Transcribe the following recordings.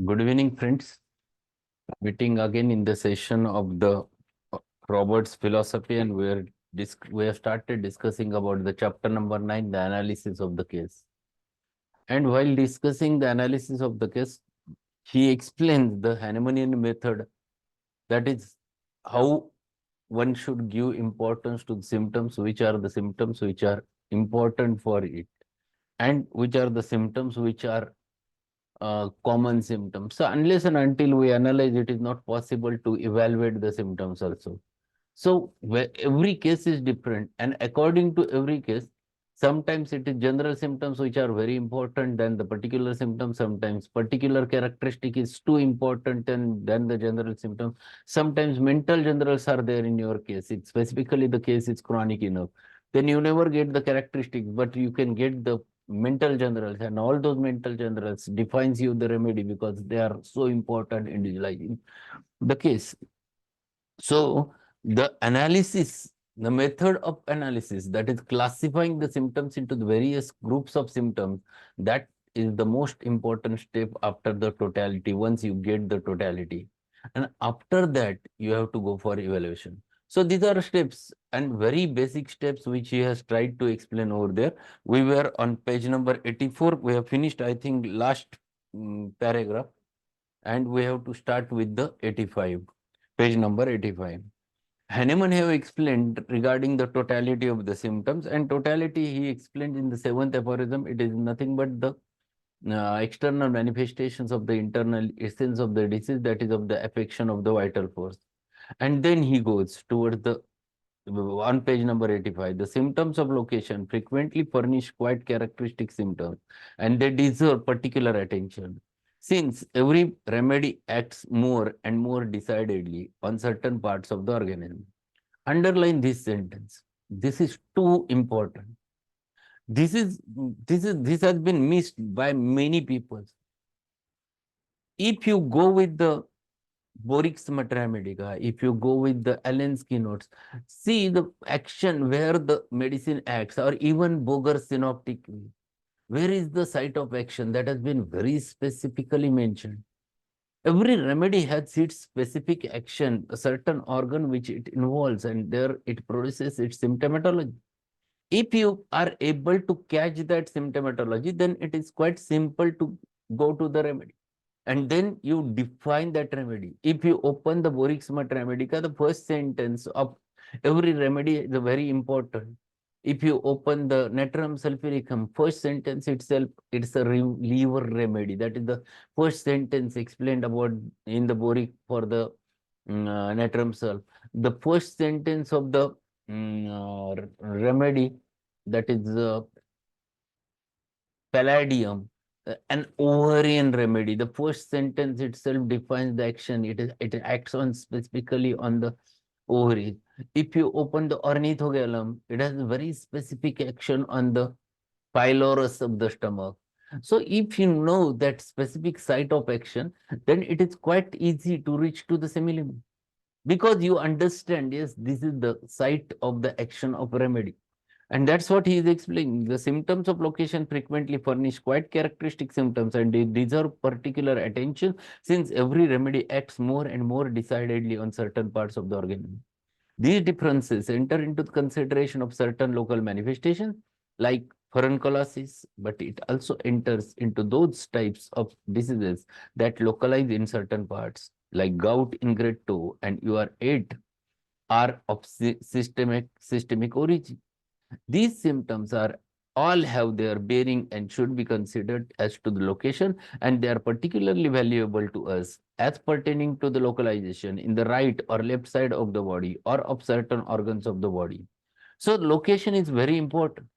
Good evening, friends. Meeting again in the session of the Robert's philosophy, and we have started discussing about the chapter number 9, the analysis of the case. And while discussing the analysis of the case, he explains the Hahnemannian method, that is how one should give importance to the symptoms, which are the symptoms which are important for it, and which are the symptoms which are common symptoms. So unless and until we analyze, it is not possible to evaluate the symptoms also. So every case is different, and according to every case, sometimes it is general symptoms which are very important than the particular symptoms. Sometimes particular characteristic is too important than the general symptom. Sometimes mental generals are there in your case. It's specifically the case is chronic enough. Then you never get the characteristics, but you can get the mental generals, and all those mental generals defines you the remedy because they are so important in individualizing the case. So the analysis, the method of analysis, that is classifying the symptoms into the various groups of symptoms, that is the most important step after the totality, once you get the totality. And after that, you have to go for evaluation. So these are steps and very basic steps which he has tried to explain over there. We were on page number 84. We have finished, I think, last paragraph, and we have to start with the 85. Page number 85. Hahnemann have explained regarding the totality of the symptoms, and totality he explained in the seventh aphorism. It is nothing but the external manifestations of the internal essence of the disease, that is of the affection of the vital force. And then he goes towards the on page number 85, the symptoms of location frequently furnish quite characteristic symptoms, and they deserve particular attention. Since every remedy acts more and more decidedly on certain parts of the organism. Underline this sentence. This is too important. This has been missed by many people. If you go with the Borix Matramidica, if you go with the Allen's notes, see the action where the medicine acts, or even Boger synoptic. Where is the site of action that has been very specifically mentioned? Every remedy has its specific action, a certain organ which it involves, and there it produces its symptomatology. If you are able to catch that symptomatology, then it is quite simple to go to the remedy. And then you define that remedy. If you open the Borixma Remedica, the first sentence of every remedy is very important. If you open the Natrum sulfuricum, first sentence itself, it's a liver remedy. That is the first sentence explained about in the Boric for the Natrum sulf. The first sentence of the remedy, that is Palladium, an ovarian remedy. The first sentence itself defines the action. It acts on specifically on the ovaries. If you open the ornithogalum, it has a very specific action on the pylorus of the stomach. So if you know that specific site of action, then it is quite easy to reach to the simillimum. Because you understand, yes, this is the site of the action of remedy. And that's what he is explaining. The symptoms of location frequently furnish quite characteristic symptoms, and they deserve particular attention since every remedy acts more and more decidedly on certain parts of the organism. These differences enter into the consideration of certain local manifestations like furunculosis, but it also enters into those types of diseases that localize in certain parts, like gout in grade 2 and UR8 are of systemic origin. These symptoms are all have their bearing and should be considered as to the location, and they are particularly valuable to us as pertaining to the localization in the right or left side of the body or of certain organs of the body. So location is very important.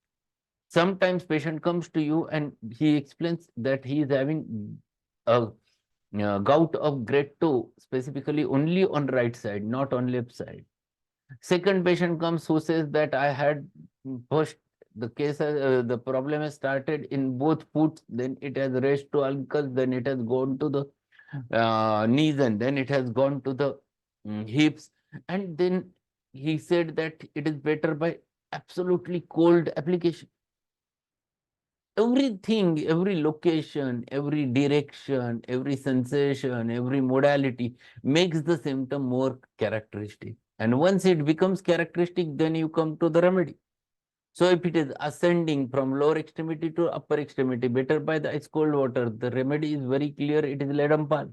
Sometimes patient comes to you and he explains that he is having a gout of grade 2, specifically only on right side, not on left side. Second patient comes who says that I had first the case, the problem has started in both foot, then it has raised to ankles, then it has gone to the knees, and then it has gone to the hips. And then he said that it is better by absolutely cold application. everything, every location, every direction, every sensation, every modality makes the symptom more characteristic. And once it becomes characteristic, then you come to the remedy. So if it is ascending from lower extremity to upper extremity, better by the ice cold water, the remedy is very clear, it is Ledampal.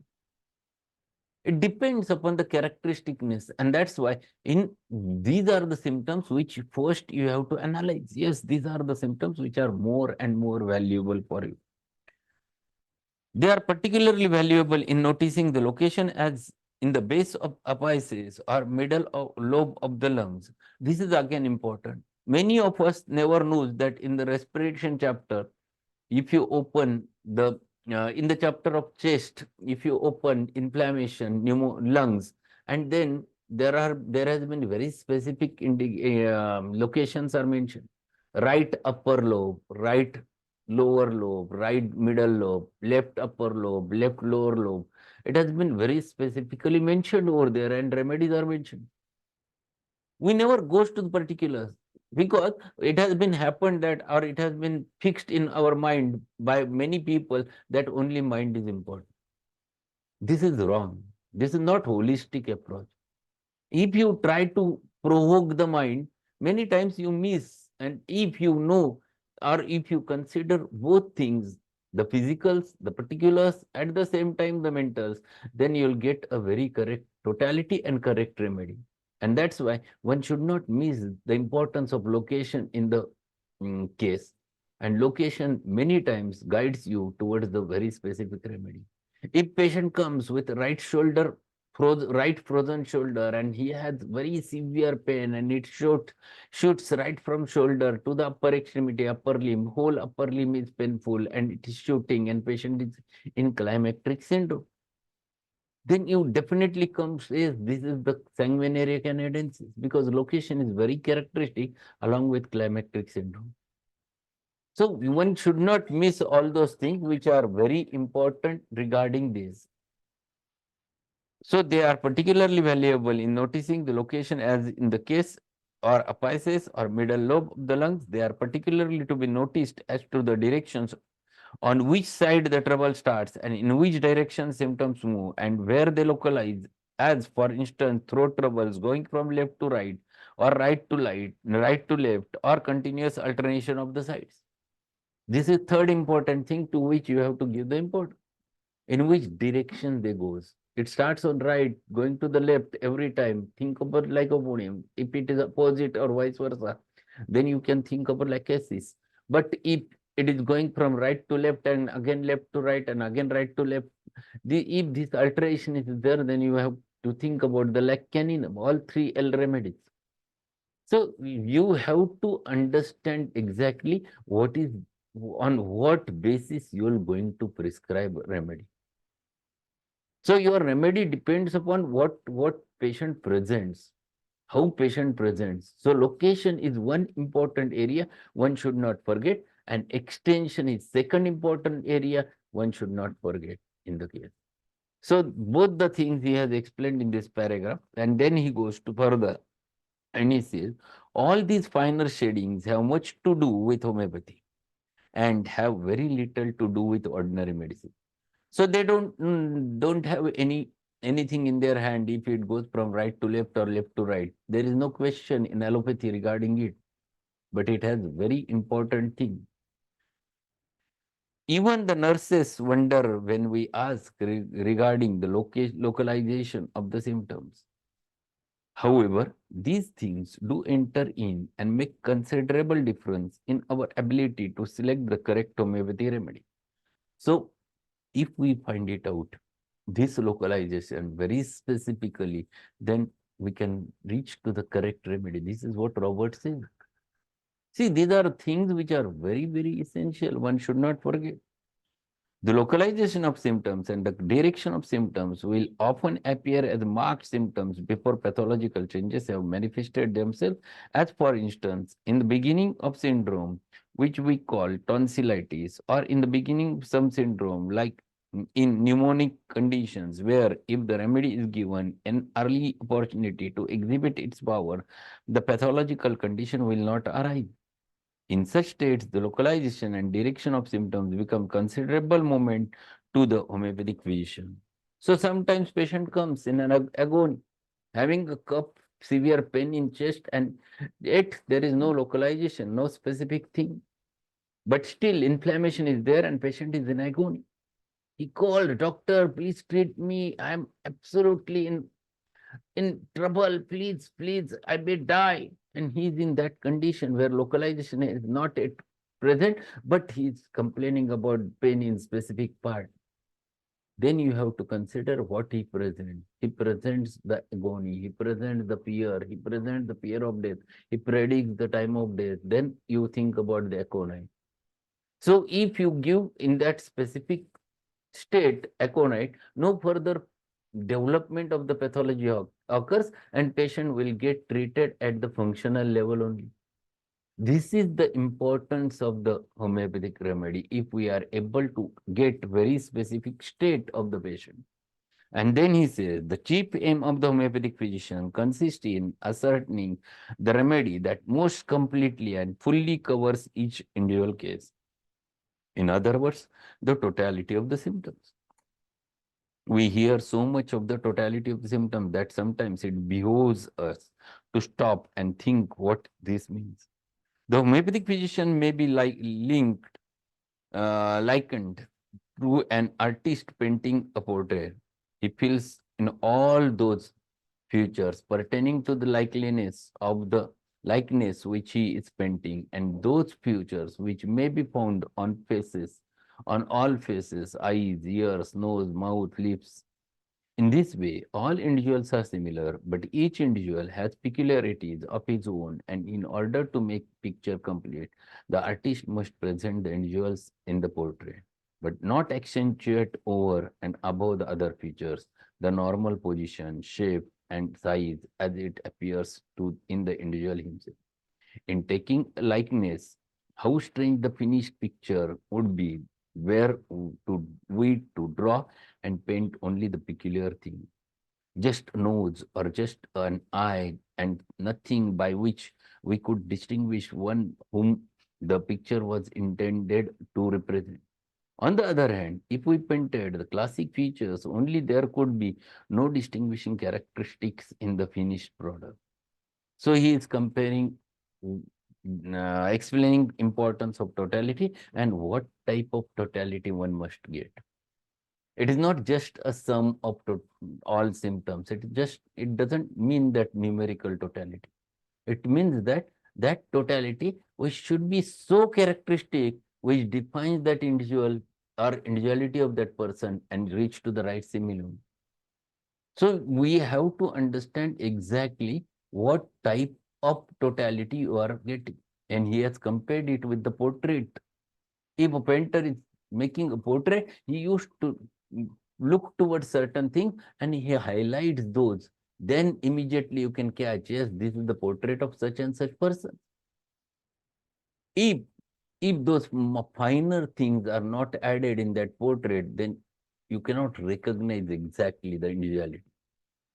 It depends upon the characteristicness, and that's why in these are the symptoms which first you have to analyze. Yes, these are the symptoms which are more and more valuable for you. They are particularly valuable in noticing the location as in the base of apices or middle of lobe of the lungs. This is again important. Many of us never knows that in the respiration chapter, if you open the in the chapter of chest, if you open inflammation, lungs, and then there has been very specific locations are mentioned. Right upper lobe, right lower lobe, right middle lobe, left upper lobe, left lower lobe. It has been very specifically mentioned over there, and remedies are mentioned. We never goes to the particulars because it has been happened that, or it has been fixed in our mind by many people that only mind is important. This is wrong. This is not holistic approach. If you try to provoke the mind, many times you miss. And if you know, or if you consider both things, the physicals, the particulars, at the same time the mentals, then you'll get a very correct totality and correct remedy. And that's why one should not miss the importance of location in the case. And location many times guides you towards the very specific remedy. If patient comes with right shoulder, right frozen shoulder, and he has very severe pain, and it shoots right from shoulder to the upper extremity, upper limb, whole upper limb is painful, and it is shooting, and patient is in climacteric syndrome, then you definitely come say this is the sanguinary canadensis, because location is very characteristic along with climacteric syndrome. So one should not miss all those things which are very important regarding this. So they are particularly valuable in noticing the location, as in the case or apices or middle lobe of the lungs. They are particularly to be noticed as to the directions on which side the trouble starts and in which direction symptoms move and where they localize. As for instance, throat troubles going from left to right or right to left, or continuous alternation of the sides. This is third important thing to which you have to give the importance. In which direction they goes. It starts on right, going to the left every time. Think about lycopodium. If it is opposite or vice versa, then you can think about lycasis. But if it is going from right to left and again left to right and again right to left, if this alteration is there, then you have to think about the lacaninum, all three L remedies. So you have to understand exactly what is, on what basis you are going to prescribe remedy. So your remedy depends upon what patient presents, how patient presents. So location is one important area one should not forget, and extension is second important area one should not forget in the case. So both the things he has explained in this paragraph, and then he goes to further and he says all these finer shadings have much to do with homeopathy and have very little to do with ordinary medicine. So they don't have anything in their hand if it goes from right to left or left to right. There is no question in allopathy regarding it, but it has very important thing. Even the nurses wonder when we ask regarding the localization of the symptoms. However, these things do enter in and make considerable difference in our ability to select the correct homeopathy remedy. So if we find it out, this localization very specifically, then we can reach to the correct remedy. This is what Robert says. See, these are things which are very, very essential. One should not forget. The localization of symptoms and the direction of symptoms will often appear as marked symptoms before pathological changes have manifested themselves, as for instance, in the beginning of syndrome, which we call tonsillitis, or in the beginning of some syndrome, like in pneumonic conditions, where if the remedy is given an early opportunity to exhibit its power, the pathological condition will not arise. In such states, the localization and direction of symptoms become considerable moment to the homeopathic physician. So sometimes patient comes in an agony, having a cough, severe pain in chest, and yet there is no localization, no specific thing. But still inflammation is there and patient is in agony. He called, doctor, please treat me. I am absolutely in trouble. Please, please, I may die. And he's in that condition where localization is not at present, but he's complaining about pain in specific part. Then you have to consider what he presents. He presents the agony, he presents the fear of death, he predicts the time of death. Then you think about the aconite. So if you give in that specific state aconite, no further development of the pathology occurs and patient will get treated at the functional level only. This is the importance of the homeopathic remedy if we are able to get very specific state of the patient. And then he says, the chief aim of the homeopathic physician consists in ascertaining the remedy that most completely and fully covers each individual case. In other words, the totality of the symptoms. We hear so much of the totality of the symptom that sometimes it behoves us to stop and think what this means. The homeopathic physician may be likened to an artist painting a portrait. He fills in all those features pertaining to the likeness which he is painting, and those features which may be found on faces, on all faces, eyes, ears, nose, mouth, lips. In this way, all individuals are similar, but each individual has peculiarities of his own, and in order to make picture complete, the artist must present the individuals in the portrait, but not accentuate over and above the other features, the normal position, shape, and size as it appears to in the individual himself. In taking a likeness, how strange the finished picture would be were we to draw and paint only the peculiar thing, just a nose or just an eye, and nothing by which we could distinguish one whom the picture was intended to represent. On the other hand, if we painted the classic features, only there could be no distinguishing characteristics in the finished product. So he is comparing, explaining importance of totality and what type of totality one must get. It is not just a sum of all symptoms. It doesn't mean that numerical totality. It means that that totality which should be so characteristic, which defines that individual or individuality of that person and reach to the right similitude. So we have to understand exactly what type of totality you are getting. And he has compared it with the portrait. If a painter is making a portrait, he used to look towards certain thing and he highlights those. Then immediately you can catch, yes, this is the portrait of such and such person. If if those finer things are not added in that portrait, then you cannot recognize exactly the individuality.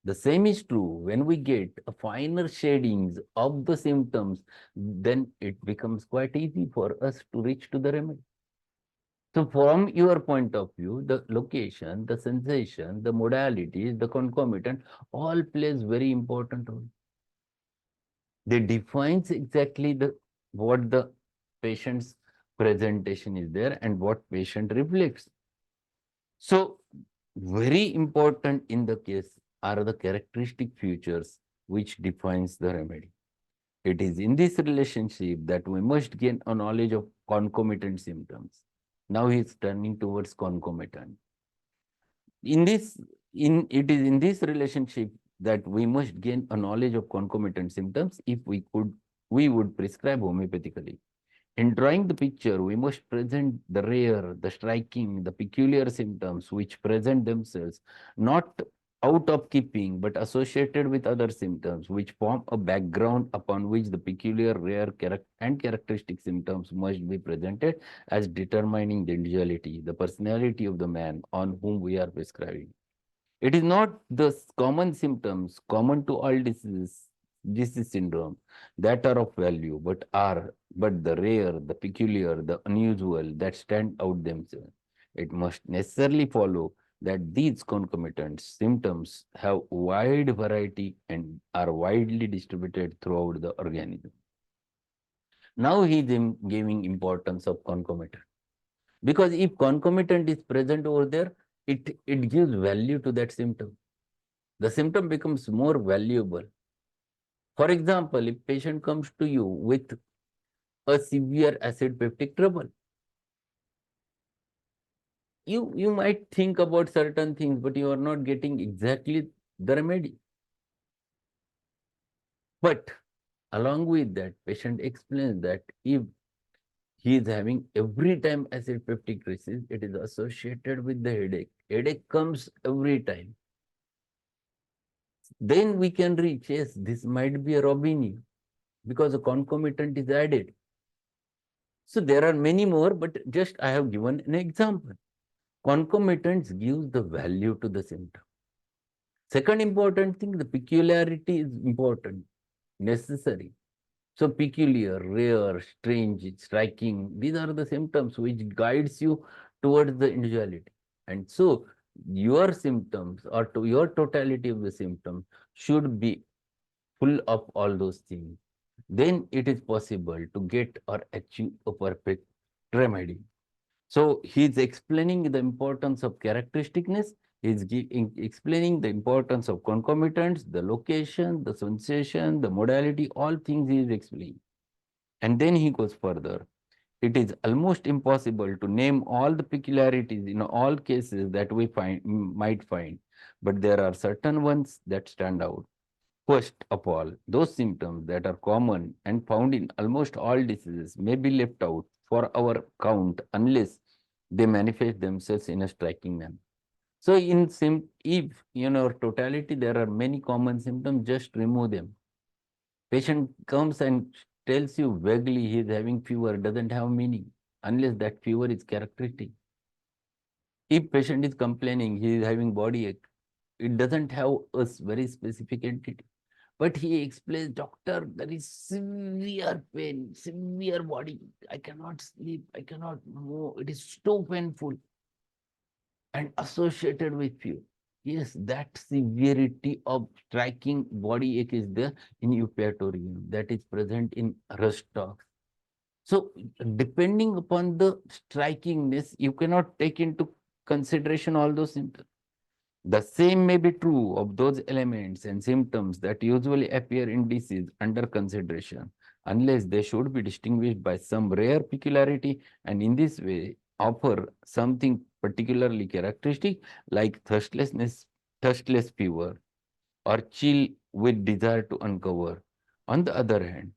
The same is true when we get a finer shadings of the symptoms, then it becomes quite easy for us to reach to the remedy. So from your point of view, the location, the sensation, the modalities, the concomitant, all plays very important role. They defines exactly what the patient's presentation is there and what patient reflects. So very important in the case are the characteristic features which defines the remedy. It is in this relationship that we must gain a knowledge of concomitant symptoms. Now he is turning towards concomitant. It is in this relationship that we must gain a knowledge of concomitant symptoms if we would prescribe homeopathically. In drawing the picture, we must present the rare, the striking, the peculiar symptoms which present themselves not out of keeping but associated with other symptoms which form a background upon which the peculiar, rare and characteristic symptoms must be presented as determining the individuality, the personality of the man on whom we are prescribing. It is not the common symptoms common to all diseases disease syndrome that are of value, but the rare, the peculiar, the unusual that stand out themselves. It must necessarily follow that these concomitant symptoms have wide variety and are widely distributed throughout the organism. Now he is giving importance of concomitant. Because if concomitant is present over there, it gives value to that symptom. The symptom becomes more valuable. For example, if patient comes to you with a severe acid peptic trouble, you might think about certain things, but you are not getting exactly the remedy. But along with that, patient explains that if he is having every time acid peptic crisis, it is associated with the headache. Headache comes every time. Then we can reach, yes, this might be a Robini because a concomitant is added. So there are many more, but just I have given an example. Concomitants gives the value to the symptom. Second important thing, the peculiarity is important, necessary. So peculiar, rare, strange, striking, these are the symptoms which guides you towards the individuality. And so your symptoms or to your totality of the symptom should be full of all those things. Then it is possible to get or achieve a perfect remedy. So he is explaining the importance of characteristicness. He is explaining the importance of concomitants, the location, the sensation, the modality, all things he is explaining. And then he goes further. It is almost impossible to name all the peculiarities in all cases that we might find, but there are certain ones that stand out. First of all, those symptoms that are common and found in almost all diseases may be left out for our count unless they manifest themselves in a striking manner. So if totality there are many common symptoms, just remove them. Patient comes and tells you vaguely he is having fever, doesn't have meaning unless that fever is characteristic. If patient is complaining he is having body ache, it doesn't have a very specific entity. But he explains, doctor, there is severe pain, severe body. I cannot sleep, I cannot move. It is so painful and associated with fear. Yes, that severity of striking body ache is there in eupatorium, that is present in rust talks. So, depending upon the strikingness, you cannot take into consideration all those symptoms. The same may be true of those elements and symptoms that usually appear in disease under consideration, unless they should be distinguished by some rare peculiarity, and in this way offer something particularly characteristic like thirstless fever, or chill with desire to uncover. On the other hand,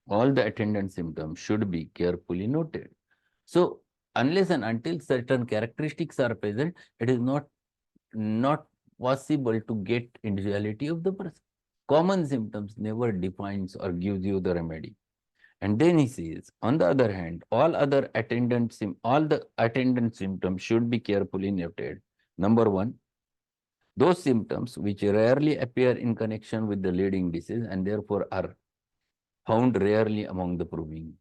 all the attendant symptoms should be carefully noted. So, unless and until certain characteristics are present, it is not possible to get individuality of the person. Common symptoms never defines or gives you the remedy. And then he says, on the other hand, all the attendant symptoms should be carefully noted. Number one, those symptoms which rarely appear in connection with the leading disease and therefore are found rarely among the proving.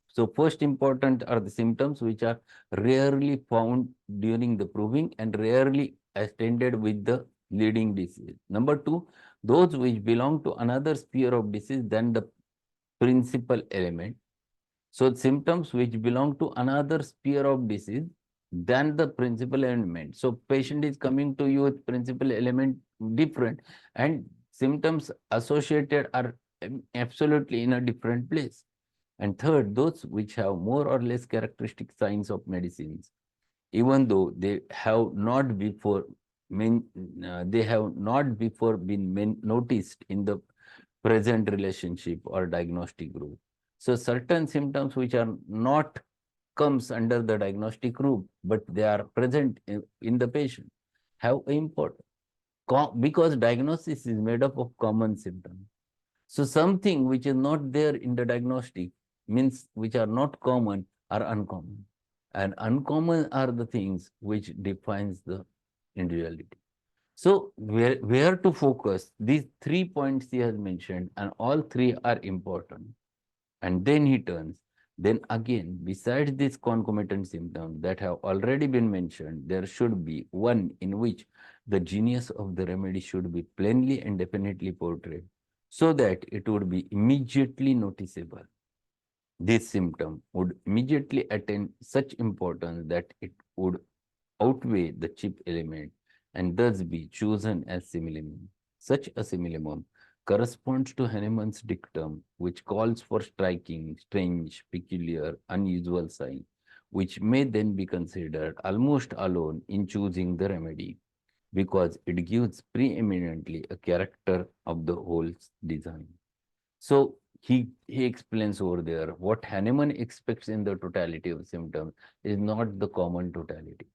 So first important are the symptoms which are rarely found during the proving and rarely attended with the leading disease. Number two, those which belong to another sphere of disease than the principal element. So symptoms which belong to another sphere of disease than the principal element. So patient is coming to you with principal element different and symptoms associated are absolutely in a different place. And third, those which have more or less characteristic signs of medicines, even though they have not before been noticed in the present relationship or diagnostic group. So certain symptoms which are not comes under the diagnostic group, but they are present in the patient, have import because diagnosis is made up of common symptoms. So something which is not there in the diagnostic means which are not common are uncommon. And uncommon are the things which defines the individuality. So where to focus? These 3 points he has mentioned, and all three are important. And then he turns. Then again, besides these concomitant symptoms that have already been mentioned, there should be one in which the genius of the remedy should be plainly and definitely portrayed, so that it would be immediately noticeable. This symptom would immediately attain such importance that it would outweigh the chief element and thus be chosen as similimum. Such a similimum corresponds to Hahnemann's dictum, which calls for striking, strange, peculiar, unusual sign, which may then be considered almost alone in choosing the remedy, because it gives preeminently a character of the whole design. So he explains over there what Hahnemann expects in the totality of symptoms is not the common totality.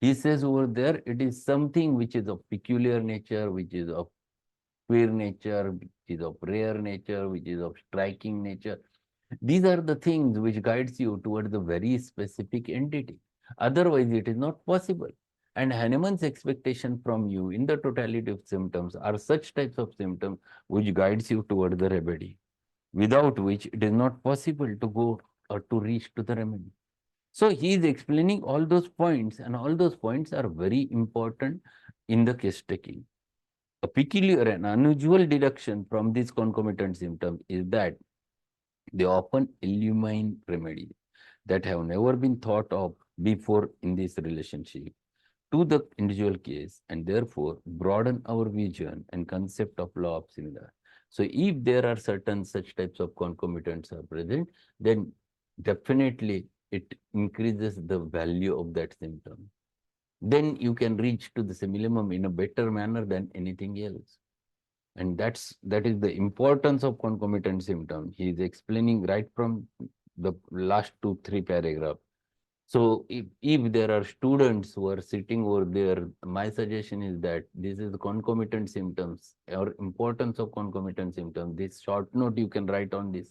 He says over there, it is something which is of peculiar nature, which is of queer nature, which is of rare nature, which is of striking nature. These are the things which guides you toward the very specific entity. Otherwise, it is not possible. And Hahnemann's expectation from you in the totality of symptoms are such types of symptoms which guides you toward the remedy, without which it is not possible to go or to reach to the remedy. So he is explaining all those points, and all those points are very important in the case taking. A peculiar and unusual deduction from these concomitant symptoms is that they often illumine remedies that have never been thought of before in this relationship to the individual case, and therefore broaden our vision and concept of law of similar. So if there are certain such types of concomitants are present, then definitely it increases the value of that symptom. Then you can reach to the simillimum in a better manner than anything else. And that is the importance of concomitant symptom. He is explaining right from the last 2-3 paragraphs. So if there are students who are sitting over there, my suggestion is that this is the concomitant symptoms or importance of concomitant symptoms. This short note you can write on this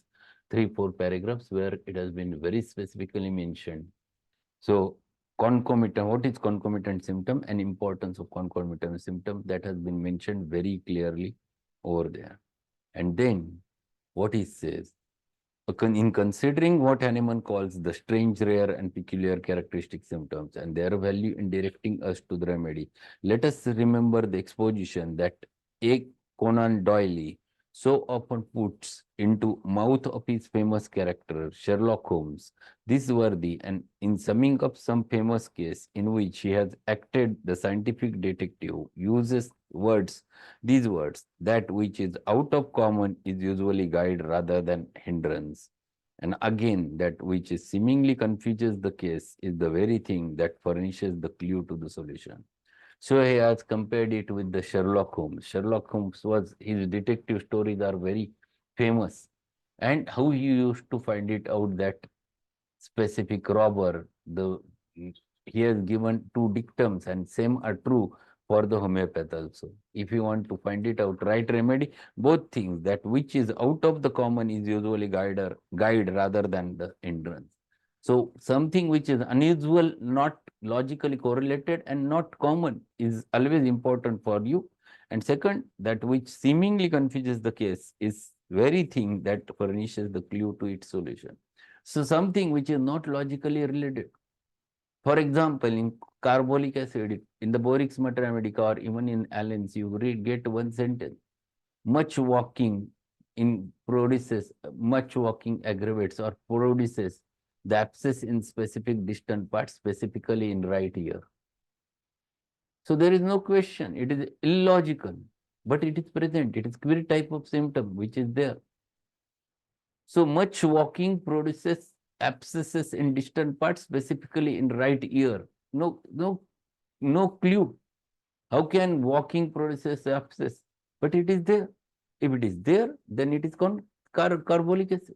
3-4 paragraphs where it has been very specifically mentioned. So concomitant, what is concomitant symptom and importance of concomitant symptom, that has been mentioned very clearly over there. And then what he says, in considering what Hahnemann calls the strange, rare, and peculiar characteristic symptoms and their value in directing us to the remedy, let us remember the exposition that A. Conan Doyle so often puts into mouth of his famous character Sherlock Holmes. This worthy, and in summing up some famous case in which he has acted the scientific detective, uses these words, that which is out of common is usually guide rather than hindrance. And again, that which is seemingly confuses the case is the very thing that furnishes the clue to the solution. So he has compared it with the Sherlock Holmes. Sherlock Holmes his detective stories are very famous. And how he used to find it out that specific robber, he has given two dictums and same are true for the homeopath also. If you want to find it out, right remedy, both things, that which is out of the common is usually guide rather than the hindrance. So something which is unusual, not logically correlated and not common is always important for you. And second, that which seemingly confuses the case is very thing that furnishes the clue to its solution. So something which is not logically related. For example, in carbolic acid, in the Borix Matermedica, or even in Allen's, you get one sentence. Much walking much walking aggravates or produces the abscess in specific distant parts, specifically in right ear. So there is no question. It is illogical, but it is present. It is queer type of symptom which is there. So much walking produces abscesses in distant parts, specifically in right ear. No clue. How can walking produces abscess? But it is there. If it is there, then it is called carbolic acid.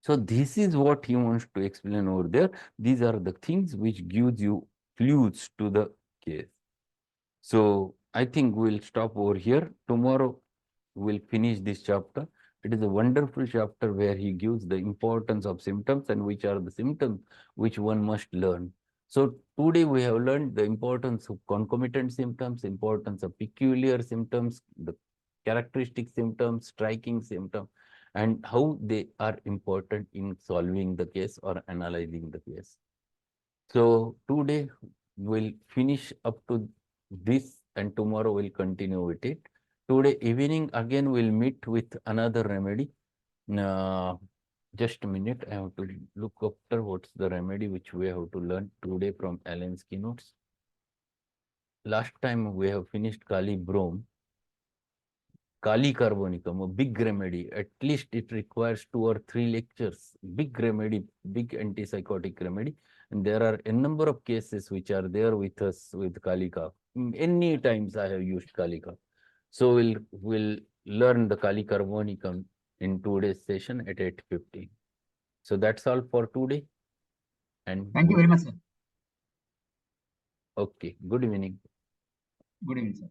So this is what he wants to explain over there. These are the things which gives you clues to the case. So I think we'll stop over here. Tomorrow we'll finish this chapter. It is a wonderful chapter where he gives the importance of symptoms and which are the symptoms which one must learn So today we have learned the importance of concomitant symptoms, importance of peculiar symptoms, the characteristic symptoms, striking symptom, and how they are important in solving the case or analyzing the case. So today we'll finish up to this and tomorrow we'll continue with it. Today evening again we'll meet with another remedy. Just a minute, I have to look after what's the remedy which we have to learn today from Allen's keynotes. Last time we have finished Kali Brome. Kali Carbonicum, a big remedy. At least it requires 2 or 3 lectures. Big remedy, big antipsychotic remedy. And there are a number of cases which are there with us with Kalika. Many times I have used Kalika. So we'll learn the Kali Carbonicum in today's session at 8:15. So that's all for today. And thank you very much, sir. Okay, good evening. Good evening, sir.